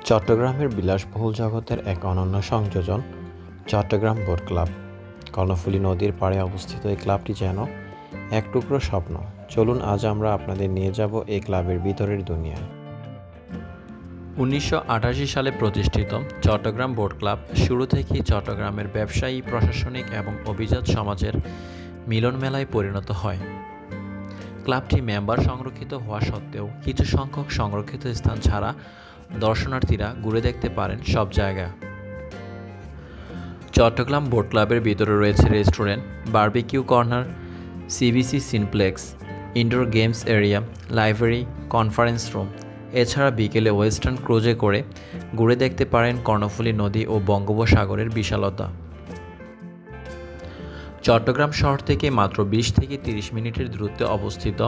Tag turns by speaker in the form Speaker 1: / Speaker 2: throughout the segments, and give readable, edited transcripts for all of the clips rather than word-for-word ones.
Speaker 1: চট্টগ্রামের বিলাসবহুল জগতের এক অনন্য সংযোজন চট্টগ্রাম বোট ক্লাব। কর্ণফুলী নদীর পাড়ে অবস্থিত এই ক্লাবটি যেন এক টুকরো স্বপ্ন। চলুন আজ আমরা আপনাদের নিয়ে যাব এই ক্লাবের ভিতরের দুনিয়ায়। 1988 সালে প্রতিষ্ঠিত চট্টগ্রাম বোট ক্লাব শুরু থেকেই চট্টগ্রামের ব্যবসায়ী, প্রশাসনিক এবং অভিজাত সমাজের মিলন মেলায় পরিণত হয়। ক্লাবটি মেম্বার সংরক্ষিত হওয়া সত্ত্বেও কিছু সংখ্যক সংরক্ষিত স্থান ছাড়া দর্শনার্থীরা ঘুরে দেখতে পারেন সব জায়গা। চট্টগ্রাম বোট ক্লাবের ভিতরে রয়েছে restaurant, barbecue corner, CBC সিনপ্লেক্স, indoor games area, library, conference room. এছাড়া বিকেলে ওয়েস্টার্ন ক্রুজে করে ঘুরে দেখতে পারেন কর্ণফুলী নদী ও বঙ্গোপসাগরের বিশালতা। চট্টগ্রাম শহর থেকে মাত্র 20 থেকে 30 মিনিটের দূরত্বে অবস্থিত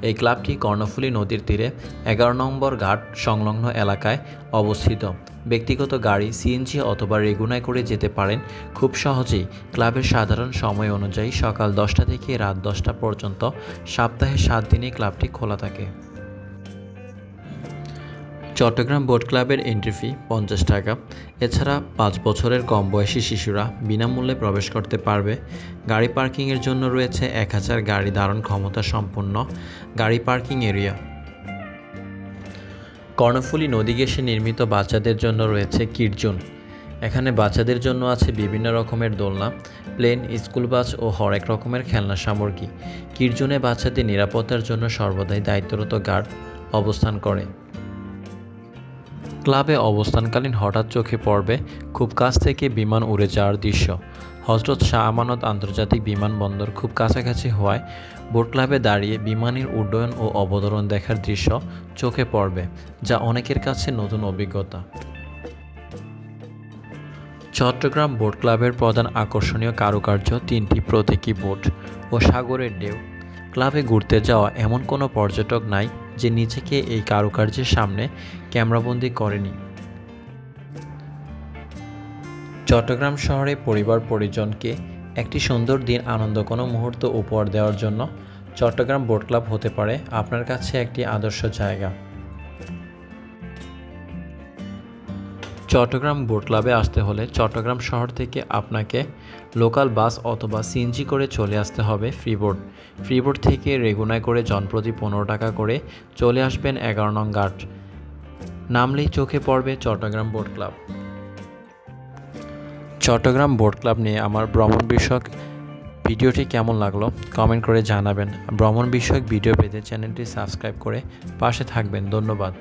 Speaker 1: এই ক্লাবটি কর্ণফুলী নদীর তীরে 11 নম্বর ঘাট সংলগ্ন এলাকায় অবস্থিত। ব্যক্তিগত গাড়ি, সিএনজি অথবা রেগুনায় করে যেতে পারেন খুব সহজেই। ক্লাবের সাধারণ সময় অনুযায়ী সকাল 10টা থেকে রাত 10টা পর্যন্ত সপ্তাহে 7 দিনে ক্লাবটি খোলা থাকে। চট্টগ্রাম বোট ক্লাবের এন্ট্রি ফি 50 টাকা। এছাড়া 5 বছরের কম বয়সী শিশুরা বিনামূল্যে প্রবেশ করতে পারবে। গাড়ি পার্কিংয়ের জন্য রয়েছে 1000 গাড়ি ধারণ ক্ষমতা সম্পন্ন গাড়ি পার্কিং এরিয়া। কর্ণফুলী নদী ঘেঁষে নির্মিত বাচ্চাদের জন্য রয়েছে কিড জোন। এখানে বাচ্চাদের জন্য আছে বিভিন্ন রকমের দোলনা, প্লেন, স্কুল বাস ও হরেক রকমের খেলনা সামগ্রী। কিড জোনে বাচ্চাদের নিরাপত্তার জন্য সর্বদাই দায়িত্বরত গার্ড অবস্থান করে। ক্লাবে অবস্থানকালীন হঠাৎ চোখে পড়বে খুব কাছ থেকে বিমান উড়ে যাওয়ার দৃশ্য। হজরত শাহ আমানত আন্তর্জাতিক বিমানবন্দর খুব কাছাকাছি হওয়ায় বোট ক্লাবে দাঁড়িয়ে বিমানের উড্ডয়ন ও অবতরণ দেখার দৃশ্য চোখে পড়বে, যা অনেকের কাছে নতুন অভিজ্ঞতা। চট্টগ্রাম বোট ক্লাবের প্রধান আকর্ষণীয় কারুকার্য 3টি প্রতীকী বোট ও সাগরের ঢেউ। ক্লাবে ঘুরতে যাওয়া এমন কোনো পর্যটক নাই যে নিজেকে এই কারুকার্যের সামনে ক্যামেরাবন্দি করেনি। চট্টগ্রাম শহরে পরিবার পরিজনকে একটি সুন্দর দিন, আনন্দ কোনো মুহূর্ত উপহার দেওয়ার জন্য চট্টগ্রাম বোট ক্লাব হতে পারে আপনার কাছে একটি আদর্শ জায়গা। চট্টগ্রাম বোট ক্লাবে আসতে হলে চট্টগ্রাম শহর থেকে আপনাকে লোকাল বাস অথবা সিএনজি করে চলে আসতে হবে ফ্রিবোট। ফ্রিবোট থেকে রেগুনায় করে জনপ্রতি 15 টাকা করে চলে আসবেন 11 নং ঘাট। নামলেই চোখে পড়বে Chittagong boat club. Chittagong boat club নিয়ে আমার ভ্রমণ বিষয়ক ভিডিওটি কেমন লাগলো কমেন্ট করে জানাবেন। ভ্রমণ বিষয়ক ভিডিও পেতে চ্যানেলটি সাবস্ক্রাইব করে পাশে থাকবেন। ধন্যবাদ।